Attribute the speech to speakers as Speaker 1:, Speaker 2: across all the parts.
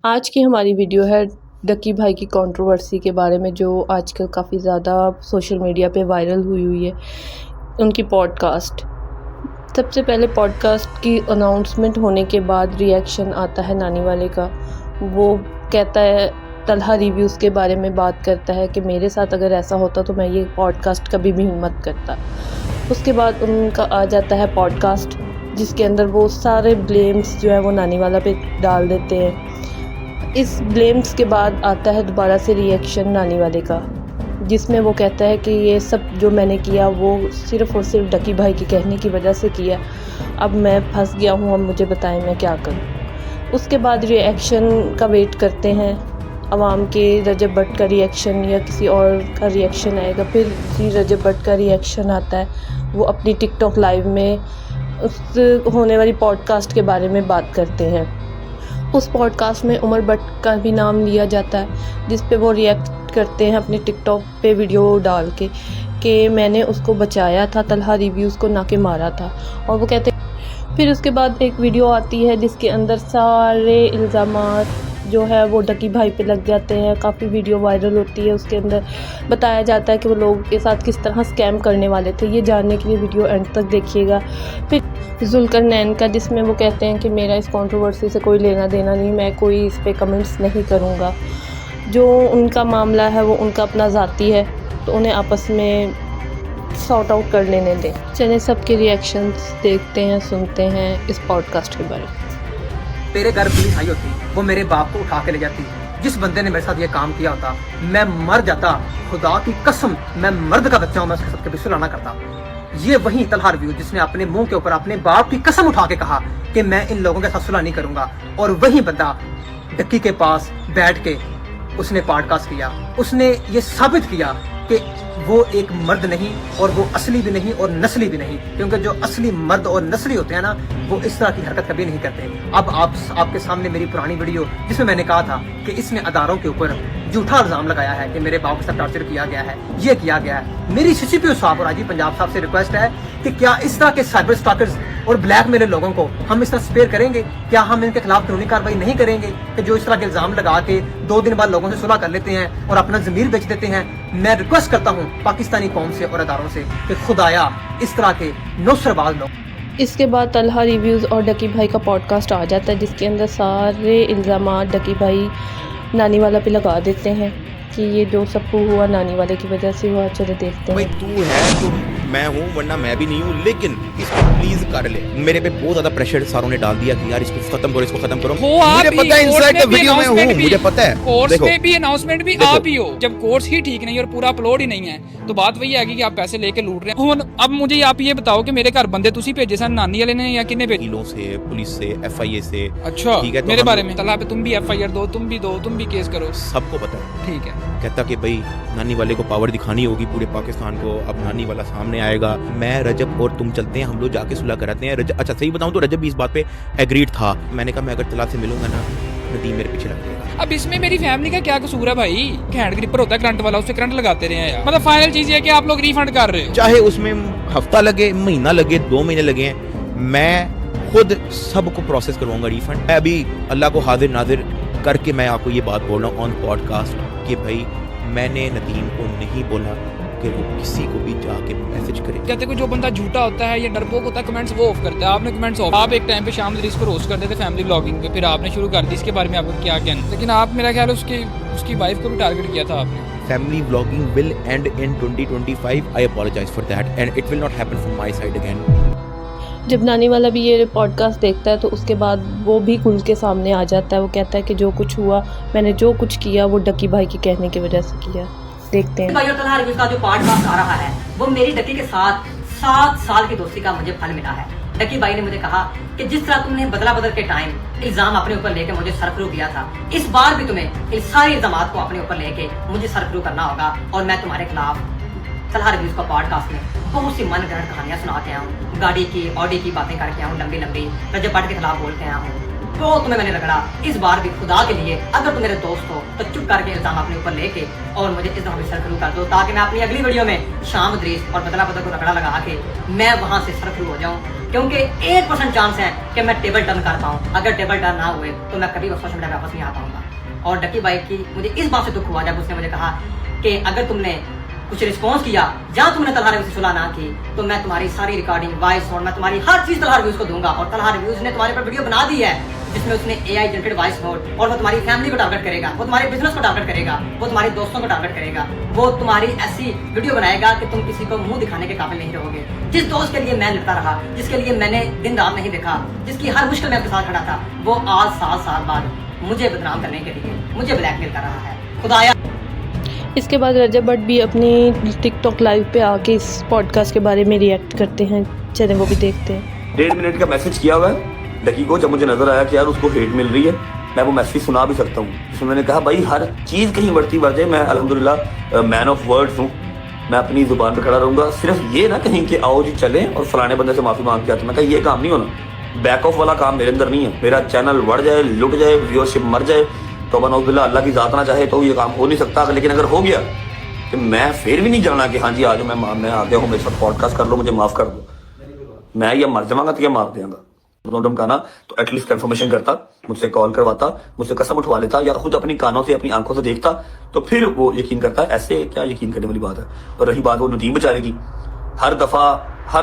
Speaker 1: आज की हमारी वीडियो है डक्की भाई की कंट्रोवर्सी के बारे में, जो आजकल काफ़ी ज़्यादा सोशल मीडिया पे वायरल हुई है। उनकी पॉडकास्ट, सबसे पहले पॉडकास्ट की अनाउंसमेंट होने के बाद रिएक्शन आता है नानी वाले का। वो कहता है, तलहा रिव्यूज़ के बारे में बात करता है कि मेरे साथ अगर ऐसा होता तो मैं ये पॉडकास्ट कभी भी हिम्मत करता। उसके बाद उनका आ जाता है पॉडकास्ट, जिसके अंदर वो सारे ब्लेम्स जो है वो नानी वाला पे डाल देते हैं। इस ब्लेम्स के बाद आता है दोबारा से रिएक्शन नानी वाले का, जिसमें वो कहता है कि ये सब जो मैंने किया वो सिर्फ़ और सिर्फ डक्की भाई के कहने की वजह से किया। अब मैं फंस गया हूँ, अब मुझे बताएं मैं क्या करूँ। उसके बाद रिएक्शन का वेट करते हैं अवाम के। रजब भट्ट का रिएक्शन या किसी और का रिएक्शन आएगा, फिर उसी रजब भट्ट का रिएक्शन आता है। वो अपनी टिकटॉक लाइव में उस होने वाली पॉडकास्ट के बारे में बात करते हैं। उस पॉडकास्ट में उमर भट्ट का भी नाम लिया जाता है, जिस पे वो रिएक्ट करते हैं अपने टिकटॉक पे वीडियो डाल के कि मैंने उसको बचाया था, तलहा रिव्यूज़ को ना के मारा था। और वो कहते फिर उसके बाद एक वीडियो आती है जिसके अंदर सारे इल्ज़ामात जो है वो डक्की भाई पे लग जाते हैं। काफ़ी वीडियो वायरल होती है, उसके अंदर बताया जाता है कि वो लोगों के साथ किस तरह स्कैम करने वाले थे। ये जानने के लिए वीडियो एंड तक देखिएगा। फिर ज़ुल्करनैन का, जिसमें वो कहते हैं कि मेरा इस कंट्रोवर्सी से कोई लेना देना नहीं, मैं कोई इस पे कमेंट्स नहीं करूँगा। जो उनका मामला है वो उनका अपना ज़ाती है, तो उन्हें आपस में सॉर्ट आउट कर लेने दें। चलिए सबके रिएक्शंस देखते हैं, सुनते हैं इस पॉडकास्ट के बारे में।
Speaker 2: तेरे घर पुलिस आई होती, वो मेरे बाप को उठा के ले जाती। जिस बंदे ने मेरे साथ ये काम किया होता, मैं मर जाता। खुदा की कसम, मैं मर्द का बच्चा हूँ, मैं उसके साथ कभी सुलह ना करता। ये वही तलहा रिव्यू जिसने अपने मुंह के ऊपर अपने बाप की कसम उठा के कहा कि मैं इन लोगों के साथ सुलह नहीं करूंगा, और वही बंदा डक्की के पास बैठ के उसने पॉडकास्ट किया। उसने ये साबित किया कि वो एक मर्द नहीं, और वो असली भी नहीं और नस्ली भी नहीं, क्योंकि जो असली मर्द और नस्ली होते हैं ना, वो इस तरह की हरकत कभी नहीं करते। अब आपके सामने मेरी पुरानी वीडियो, जिसमें मैंने कहा था कि इसने अदारों के ऊपर झूठा इल्जाम लगाया है कि मेरे बाप के साथ टॉर्चर किया गया है, ये किया गया है। मेरी सीसीपीओ साहब और आईजी पंजाब साहब से रिक्वेस्ट है कि क्या इस तरह के साइबर स्टॉकर्स और ब्लैकमेलर लोगों को हम इस तरह स्पेयर करेंगे? क्या हम इनके खिलाफ कानूनी कार्रवाई नहीं करेंगे कि जो इस तरह के इल्जाम लगा के 2 दिन बाद लोगों से सुलह कर लेते हैं और अपना ज़मीर बेच देते हैं? मैं रिक्वेस्ट करता हूँ पाकिस्तानी कौम से और अदारों से कि खुदाया इस तरह के नौसरबाज लोग।
Speaker 1: इसके बाद तलहा रिव्यूज़ और डक्की भाई का पॉडकास्ट आ जाता है, जिसके अंदर सारे इल्ज़ामात डक्की भाई नानी वाला पे लगा देते हैं कि ये जो सब हुआ नानी वाले की वजह से हुआ। चलो देखते हैं।
Speaker 3: भाई तू है तो मैं हूँ, वरना मैं भी नहीं हूँ, लेकिन इसको प्लीज कर ले। मेरे पे बहुत ज्यादा प्रेशर सारों ने डाल दिया कि यार इसको खत्म करो, इसको खत्म करो। मुझे पता है इनसाइड द वीडियो में हूँ, मुझे पता है।
Speaker 4: कोर्स में भी अनाउंसमेंट भी आप ही हो। जब कोर्स ही ठीक नहीं और पूरा अपलोड ही नहीं है, तो बात वही आएगी कि आप पैसे लेके लूट रहे हैं। अब मुझे आप ये बताओ कि मेरे घर बंदे तुसी भेजे सन, नानी वाले ने या किन्ने भेजे?
Speaker 3: वकीलों से, पुलिस से, एफआईए से।
Speaker 4: अच्छा,
Speaker 3: ठीक है, तो
Speaker 4: मेरे बारे में तलहा पे तुम भी एफआईआर दो, तुम भी केस करो।
Speaker 3: सबको पता है।
Speaker 4: ठीक है,
Speaker 3: कहता कि भाई नानी वाले को पावर दिखानी होगी पूरे पाकिस्तान को। अब नानी वाला सामने आएगा, मैं रजब और तुम चलते हैं, हम लोग जाके सुलह कराते हैं। अच्छा सही बताऊं तो रजब भी इस बात पे एग्रीड था। मैंने कहा मैं अगर तलहा से मिलूंगा ना, नदीम मेरे पीछे लग जाएगा।
Speaker 4: अब इसमें मेरी फैमिली का क्या कसूर है भाई? हैंड ग्रिपर होता है करंट वाला, उससे करंट लगाते रहे हैं यार। मतलब फाइनल चीज ये है कि आप लोग रिफंड कर रहे हो,
Speaker 3: चाहे उसमें हफ्ता लगे, महीना लगे, 2 महीने लगे, मैं खुद सबको प्रोसेस करवाऊंगा रिफंड। मैं अभी अल्लाह को हाजिर नाजिर करके मैं आपको ये बात बोल रहा हूँ ऑन पॉडकास्ट कि भाई मैंने नदीम को नहीं बोला कि वो किसी को भी जाके मैसेज करे।
Speaker 4: कहते को जो बंदा झूठा होता है या डरपोक होता है, कमेंट्स वो ऑफ करता है। आपने कमेंट्स ऑफ, आप एक टाइम पे शाम इसको रोस्ट करते थे फैमिली ब्लॉगिंग पे, फिर आपने शुरू कर दी। इसके बारे में आपको क्या कहना? लेकिन आप, मेरा ख्याल उसकी वाइफ को भी टारगेट किया था आपने।
Speaker 3: Family blogging will end in 2025। I apologise for that and it will not happen from my side again.
Speaker 1: जब नानी वाला भी ये पॉडकास्ट देखता है तो उसके बाद वो भी खुल के सामने आ जाता है। वो कहता है कि जो कुछ हुआ, मैंने जो कुछ किया वो डक्की भाई के कहने की वजह से किया। देखते हैं।
Speaker 5: भाई और तलहा रिव्यूज़ का जो पॉडकास्ट आ रहा है, वो मेरी डक्की के साथ 7 साल की दोस्ती का मुझे फल मिला है। डक्की भाई ने मुझे कहा कि जिस तरह तुमने बदला बदल के टाइम इल्जाम अपने ऊपर लेके मुझे सरफरू किया था, इस बार भी तुम्हें इन सारे इल्जामात को अपने ऊपर लेके मुझे सरफरू करना होगा, और मैं तुम्हारे खिलाफ तलहा रिव्यूज़ का पॉडकास्ट में बहुत सी मन गढ़ कहानियां सुना के आया हूँ, गाड़ी की ऑडी की बातें करके आया हूँ, लंबी लंबी रजब भट्ट के खिलाफ बोल के आया हूँ, तो तुम्हें मैंने रगड़ा। इस बार भी खुदा के लिए अगर तुम मेरे दोस्त हो तो चुप करके इल्जाम अपने ऊपर लेके और मुझे इस दफा भी सरखरू कर दो, ताकि मैं अपनी अगली वीडियो में शाम दरीस और बदला बदल को रगड़ा लगा के मैं वहां से सरखरू हो जाऊं। क्योंकि 1% चांस है कि मैं टेबल टर्न कर पाऊं। अगर टेबल टर्न ना हुए तो मैं कभी सोशल मीडिया वापस नहीं आ पाऊंगा। और डकी भाई की मुझे इस बात से दुख हुआ जब उसने मुझे कहा कि अगर तुमने कुछ रिस्पॉन्स किया या तुमने तलहा रिव्यूज से सुलह ना की तो मैं तुम्हारी सारी रिकॉर्डिंग वॉइस और मैं तुम्हारी हर चीज तलहा रिव्यूज को दूंगा। और तलहा रिव्यूज ने तुम्हारे पर वीडियो बना दी है जिसमें उसने AI जनरेटेड वॉइस नोट, और वो तुम्हारी फैमिली को टारगेट करेगा, वो तुम्हारे बिजनेस को टारगेट करेगा, वो तुम्हारे दोस्तों को टारगेट करेगा, वो तुम्हारी ऐसी वीडियो बनाएगा कि तुम किसी को मुंह दिखाने के काबिल नहीं रहोगे। जिस दोस्त के लिए मैं लड़ता रहा, जिसके लिए मैंने दिन रात नहीं देखा, जिसकी हर मुश्किल में आपके साथ खड़ा था, वो आज 7 साल बाद मुझे बदनाम करने के लिए मुझे ब्लैकमेल कर रहा है। खुदाया।
Speaker 1: इसके बाद रजब भट्ट भी अपनी टिकटॉक लाइव पे आके इस पॉडकास्ट के बारे में रिएक्ट करते हैं। चलें वो भी देखते हैं।
Speaker 6: 1.5 मिनट का मैसेज किया हुआ है डकी को। जब मुझे नजर आया कि यार उसको हेट मिल रही है, मैं वो मैसेज सुना भी सकता हूँ। इसमें मैंने कहा भाई हर चीज़ कहीं बढ़ती बढ़ जाए, मैं अल्हम्दुलिल्लाह मैन ऑफ वर्ड्स हूँ, मैं अपनी जुबान पर खड़ा रहूँगा। सिर्फ ये ना कहीं कि आओ जी चलें और फलाने बंदे से माफ़ी मांग के आते। मैं कहा ये काम नहीं होना, बैक ऑफ वाला काम मेरे अंदर नहीं है। मेरा चैनल बढ़ जाए, लुट जाए, व्यूअरशिप मर जाए तो बनौबिल्ला अल्लाह की ज़ात ना चाहे तो ये काम हो नहीं सकता। लेकिन अगर हो गया तो मैं फिर भी नहीं जाना कि हाँ जी आज मैं आ गया हूँ, मेरे साथ पॉडकास्ट कर लो, मुझे माफ़ कर दो। मैं या मर जाऊंगा तो क्या मार देंगा धमकाना, तो एटलीस्ट कंफर्मेशन करता, मुझसे कॉल करवाता, मुझसे कसम उठवा लेता या खुद अपनी कानों से अपनी आंखों से देखता, तो फिर वो यकीन करता। ऐसे क्या यकीन करने वाली बात है। और रही बात वो नदीम बेचारे की, हर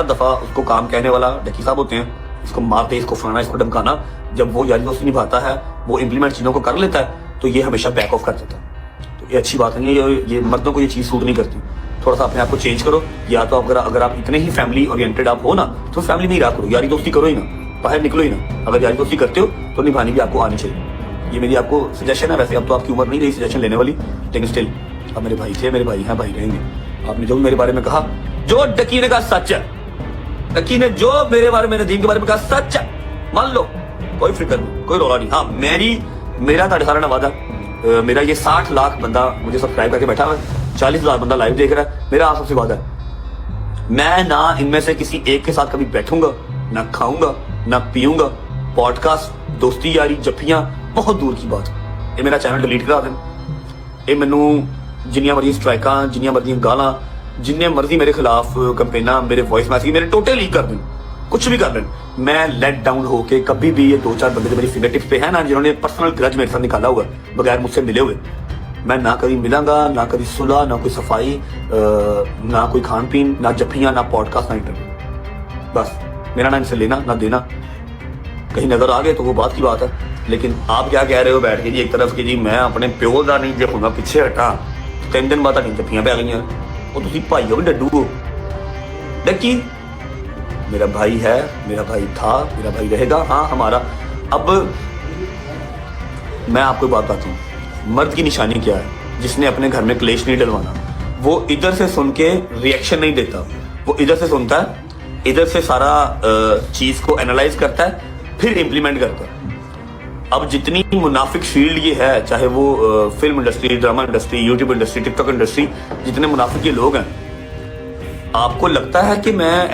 Speaker 6: दफा उसको काम कहने वाला डकी साहब होते हैं, इसको मारते, इसको फलाना, इसको धमकाना। जब वो यारी दोस्ती निभाता है, वो इंप्लीमेंट चीजों को कर लेता है, तो ये हमेशा बैक ऑफ कर देता है। तो ये अच्छी बात नहीं है, ये मर्दों को ये चीज सूट नहीं करती। थोड़ा सा अपने आप को चेंज करो, या तो अगर आप इतने ही फैमिली ओरिएंटेड आप हो ना, तो फैमिली में ही रहा करो, यारी दोस्ती करो ही ना, बाहर निकलो ही ना। अगर यारी दोस्ती करते हो तो निभानी भी आपको आनी चाहिए। ये मेरी आपको सजेशन है। वैसे अब तो आपकी उम्र नहीं रही सजेशन लेने वाली, लेकिन स्टिल अब मेरे भाई थे, मेरे भाई हैं, भाई रहेंगे। आपने जो भी मेरे बारे में कहा, जो डकी ने कहा सच है, डकी ने जो मेरे बारे में नदीम के बारे में कहा सच है, मान लो, कोई फिक्र नहीं, कोई रौला नहीं। हाँ मेरा था सारा वादा, मेरा ये 60 लाख बंदा मुझे सब्सक्राइब करके बैठा हुआ है, 40,000 बंदा लाइव देख रहा है, मेरा आप सबसे वादा है, मैं ना इनमें से किसी एक के साथ कभी बैठूंगा, ना खाऊंगा, ना पीऊंगा। पॉडकास्ट, दोस्ती यारी, जफ्फियां बहुत दूर की बात। ये मेरा चैनल डिलीट करा दें, ये मैनू जिन्नियां मर्जी स्ट्राइकां, जिन्नियां मर्जी गालां, जिन्ने मर्जी मेरे खिलाफ कंपेना, मेरे वॉइस मैसेज मेरे टोटल लीक कर दें, कुछ भी कर दें। मैं लेट डाउन होके कभी भी ये 2-4 बंदे जो मेरी फिंगर टिप्स पे है ना, जिन्होंने पर्सनल ग्रज मेरे साथ निकाला हुआ बगैर मुझसे मिले हुए, मैं ना कभी मिलांगा, ना कभी सुलह, ना कोई सफाई, ना कोई खान पीन, ना जफ्फियां, ना पॉडकास्ट, ना इंटरव्यू। बस मेरा ना इनसे लेना ना देना। कहीं नजर आ गए तो वो बात की बात है। लेकिन आप क्या कह रहे हो बैठ के जी एक तरफ कि जी मैं अपने प्यो का नहीं देखूंगा, पीछे हटा, 3 दिन बाद जफ्फियां पे आ गई। वो तुम भाई हो, डड्डू हो। डकी मेरा भाई है, मेरा भाई था, मेरा भाई रहेगा। हाँ हमारा। अब मैं आपको बात बताता हूँ, मर्द की निशानी क्या है। जिसने अपने घर में क्लेश नहीं डलवाना, वो इधर से सुन के रिएक्शन नहीं देता, वो इधर से सुनता है, इधर से सारा चीज को एनालाइज करता है, फिर इंप्लीमेंट करता है। अब जितनी मुनाफिक फील्ड ये है, चाहे वो film industry, drama industry, YouTube industry, TikTok industry, जितने मुनाफिक ये लोग हैं, आपको लगता है कि मैं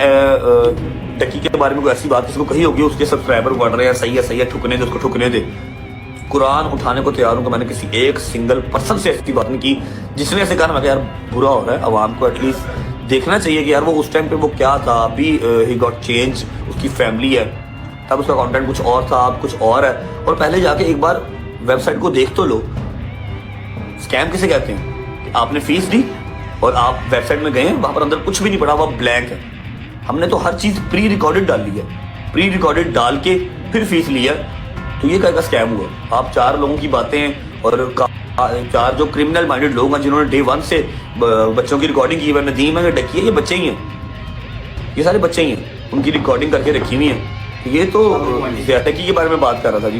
Speaker 6: डकी के बारे में कोई ऐसी बात किसी को कही होगी, उसके सब्सक्राइबर बढ़ रहे हैं, सही है, ठुकने दे, उसको ठुकने दे। कुरान उठाने को तैयार हूं कि मैंने किसी एक सिंगल पर्सन से ऐसी बात नहीं की जिसने ऐसे कहा यार बुरा हो रहा है। अवाम को एटलीस्ट देखना चाहिए कि यार वो उस टाइम पे वो क्या था। अभी ही गॉट चेंज, उसकी फैमिली है, तब उसका कंटेंट कुछ और था, अब कुछ और है। और पहले जाके एक बार वेबसाइट को देख तो लो। स्कैम किसे कहते हैं? आपने फीस दी और आप वेबसाइट में गए, वहां पर अंदर कुछ भी नहीं पड़ा हुआ, ब्लैंक है। हमने तो हर चीज प्री रिकॉर्डेड डाल ली है, प्री रिकॉर्डेड डाल के फिर फीस लिया, तो ये क्या स्कैम हुआ। आप 4 लोगों की बातें और 4 जो क्रिमिनल माइंडेड लोग हैं जिन्होंने डे 1 से बच्चों की रिकॉर्डिंग की हुई, नदीम है, डकी है, ये बच्चे ही हैं, ये सारे बच्चे ही हैं, उनकी रिकॉर्डिंग करके रखी हुई है। ये तो डकी के बारे में बात कर रहा था जी।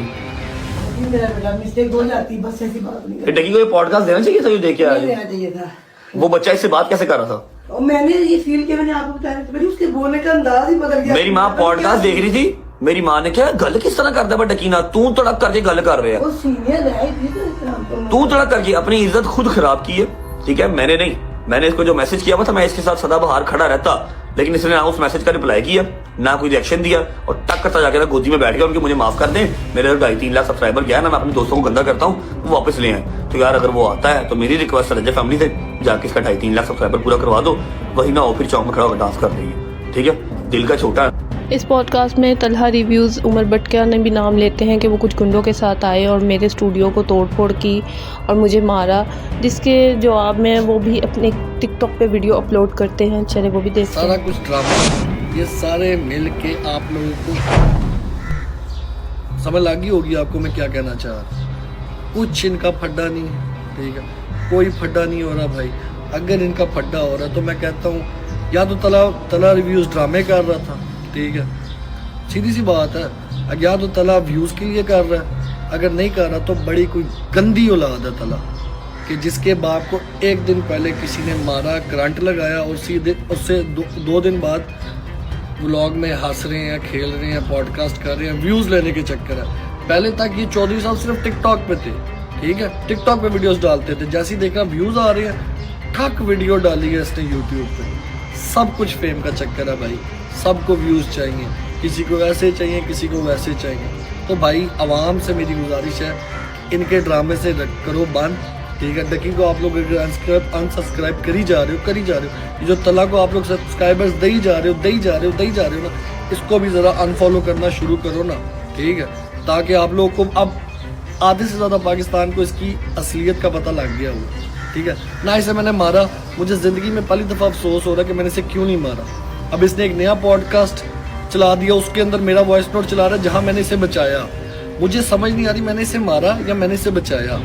Speaker 7: मिस्टेक हो जाती, बस ऐसी बात नहीं।
Speaker 6: डकी को ये पॉडकास्ट देना चाहिए था, जो देख के आया
Speaker 7: देना चाहिए था।
Speaker 6: वो बच्चा इससे बात कैसे कर रहा था?
Speaker 7: और मैंने ये फील किया, मैंने आपको बताया, तो उसके बोलने का अंदाज ही बदल गया।
Speaker 6: मेरी माँ पॉडकास्ट देख रही थी, मेरी माँ ने क्या गल किस तरह करता है डकी ना, तू तड़क करके गल कर रहे
Speaker 7: वो सीनियर है,
Speaker 6: तू तड़क करके अपनी इज्जत खुद खराब की है, ठीक है, मैंने नहीं। मैंने इसको जो मैसेज किया हुआ था, मैं इसके साथ सदा बहार खड़ा रहता, लेकिन इसने ना उस मैसेज का रिप्लाई किया, ना कोई रिएक्शन दिया, और टक करता जाकर गोदी में बैठ गया उनके, मुझे माफ कर दें, मेरे 2.5-3 लाख सब्सक्राइबर गया ना, मैं अपने दोस्तों को गंदा करता हूँ, वो वापस ले आए। तो यार अगर वो आता है तो मेरी रिक्वेस्ट रजब फैमिली से, जाके इसका 2.5-3 लाख सब्सक्राइबर पूरा करवा दो, वही ना हो फिर चौक में खड़ा होकर डांस कर देगी, ठीक है, दिल का छोटा।
Speaker 1: इस पॉडकास्ट में तलहा रिव्यूज़ उमर बटकिया ने भी नाम लेते हैं कि वो कुछ गुंडों के साथ आए और मेरे स्टूडियो को तोड़-फोड़ की और मुझे मारा, जिसके जवाब में वो भी अपने टिकटॉक पे वीडियो अपलोड करते हैं। चले वो भी देखते हैं।
Speaker 8: सारा कुछ ड्रामा, ये सारे मिल के आप लोगों को समझ लगी होगी आपको मैं क्या कहना चाह रहा। कुछ इनका फड्डा नहीं है, ठीक है, कोई फड्डा नहीं हो रहा भाई। अगर इनका फड्डा हो रहा तो मैं कहता हूँ या तो तला रिव्यूज़ ड्रामे कर रहा था, ठीक है, सीधी सी बात है, या तो तला व्यूज़ के लिए कर रहा है, अगर नहीं कर रहा तो बड़ी कोई गंदी औलाद है तला, कि जिसके बाप को एक दिन पहले किसी ने मारा, करंट लगाया और सीधे उससे दो दिन बाद व्लॉग में हंस रहे हैं, खेल रहे हैं, पॉडकास्ट कर रहे हैं, व्यूज़ लेने के चक्कर है। पहले तक ये 14 साल सिर्फ टिकटॉक पे थे, ठीक है, टिकटॉक पे वीडियोस डालते थे, जैसे ही देखा व्यूज़ आ रहे हैं, ठक वीडियो डाली है इसने यूट्यूब पे। सब कुछ फेम का चक्कर है भाई, सबको व्यूज़ चाहिए, किसी को ऐसे चाहिए, किसी को वैसे चाहिए। तो भाई आवाम से मेरी गुजारिश है, इनके ड्रामे से करो बंद, ठीक है। डकी को आप लोग अनसब्सक्राइब करी जा रहे हो, ये जो तला को आप लोग सब्सक्राइबर्स दे ही जा रहे हो ना, इसको भी ज़रा अनफॉलो करना शुरू करो ना, ठीक है, ताकि आप लोगों को अब आधे से ज़्यादा पाकिस्तान को इसकी असलियत का पता लग गया हो, ठीक है ना। इसे मैंने मारा, मुझे ज़िंदगी में पहली दफ़ा अफसोस हो रहा है कि मैंने इसे क्यों नहीं मारा। अब इसने एक नया पॉडकास्ट चला दिया, उसके अंदर मेरा वॉइस नोट चला रहा है जहाँ मैंने इसे बचाया। मुझे समझ नहीं आ रही मैंने इसे मारा या मैंने इसे बचाया,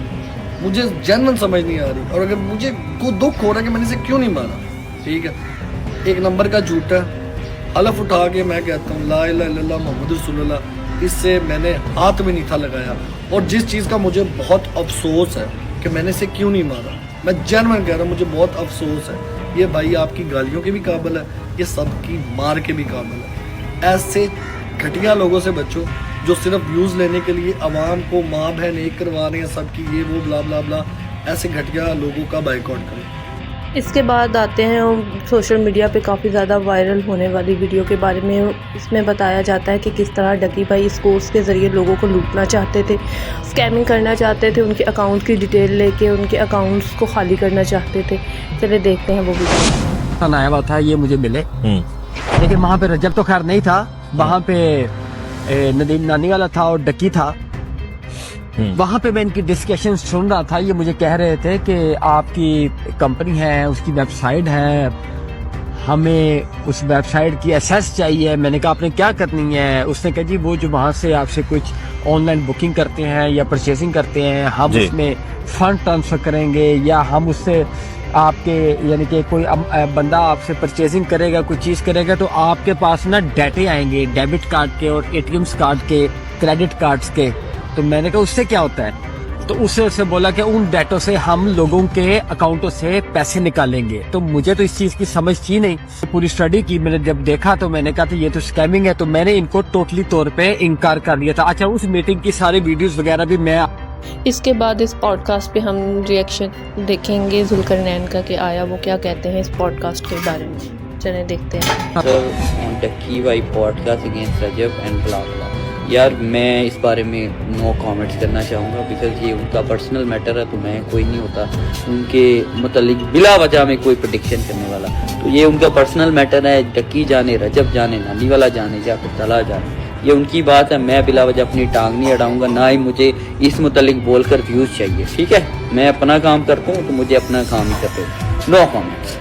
Speaker 8: मुझे जेन्युइन समझ नहीं आ रही। और अगर मुझे को दुख हो रहा है कि मैंने इसे क्यों नहीं मारा, ठीक है, एक नंबर का झूठा हलफ उठा के मैं कहता हूँ ला इलाहा इल्लल्लाह मुहम्मद रसूलुल्लाह, इससे मैंने हाथ में नहीं था लगाया। और जिस चीज़ का मुझे बहुत अफसोस है कि मैंने इसे क्यों नहीं मारा, मैं जेन्युइन कह रहा हूँ, मुझे बहुत अफसोस है। ये भाई आपकी गालियों के भी काबिल है, ये सबकी मार के भी काबिल है। ऐसे घटिया लोगों से बचो जो सिर्फ व्यूज़ लेने के लिए आवाम को माँ बहन एक करवा रहे हैं सबकी, ये वो ब्ला ब्ला ब्ला। ऐसे घटिया लोगों का बाइकआउट करें।
Speaker 1: इसके बाद आते हैं सोशल मीडिया पे काफ़ी ज़्यादा वायरल होने वाली वीडियो के बारे में। इसमें बताया जाता है कि किस तरह डकी भाई इस कोर्स के ज़रिए लोगों को लूटना चाहते थे, स्कैमिंग करना चाहते थे, उनके अकाउंट की डिटेल लेके उनके अकाउंट्स को खाली करना चाहते थे। चलिए देखते हैं वो वीडियो।
Speaker 9: आया हुआ था ये मुझे मिले, लेकिन वहाँ पे रजब तो खैर नहीं था, वहाँ पे नदीम नानी वाला था और डकी था। वहाँ पे मैं इनकी डिस्कशन सुन रहा था, ये मुझे कह रहे थे कि आपकी कंपनी है, उसकी वेबसाइट है, हमें उस वेबसाइट की एक्सेस चाहिए। मैंने कहा आपने क्या करनी है? उसने कहा जी वो जो वहाँ से आपसे कुछ ऑनलाइन बुकिंग करते हैं या परचेसिंग करते हैं, हम उसमें फंड ट्रांसफ़र करेंगे, या हम उससे आपके यानी कि कोई बंदा आपसे परचेसिंग करेगा, कुछ चीज़ करेगा, तो आपके पास ना डाटे आएंगे डेबिट कार्ड के और एटीएम्स कार्ड के, क्रेडिट कार्ड्स के। तो मैंने कहा उससे क्या होता है? तो उससे बोला कि उन डाटों से हम लोगों के अकाउंटों से पैसे निकालेंगे। तो मुझे तो इस चीज़ की समझ थी नहीं, पूरी स्टडी की, मैंने जब देखा तो मैंने कहा था ये तो स्कैमिंग है। तो मैंने इनको टोटली तौर पे इनकार कर दिया था। अच्छा, उस मीटिंग की सारी वीडियोस वगैरह भी मैं
Speaker 1: इसके बाद इस पॉडकास्ट पे हम रिएक्शन देखेंगे जुल्करनैन का कि आया वो क्या कहते हैं इस पॉडकास्ट के बारे में। चलें देखते हैं।
Speaker 10: डकी भाई podcast against Rajab and blah blah. यार मैं इस बारे में नो कमेंट्स करना चाहूँगा, बिकॉज ये उनका पर्सनल मैटर है, तो मैं कोई नहीं होता उनके मतलब बिला वजह में कोई प्रेडिक्शन करने वाला। तो ये उनका पर्सनल मैटर है, डकी जाने, रजब जाने, नानी वाला जाने, या फिर तला जाने, ये उनकी बात है। मैं बिला वजह अपनी टांग नहीं अड़ाऊंगा, ना ही मुझे इस मुतालिक बोलकर व्यूज़ चाहिए, ठीक है। मैं अपना काम करता हूँ तो मुझे अपना काम ही करते, नो कमेंट्स।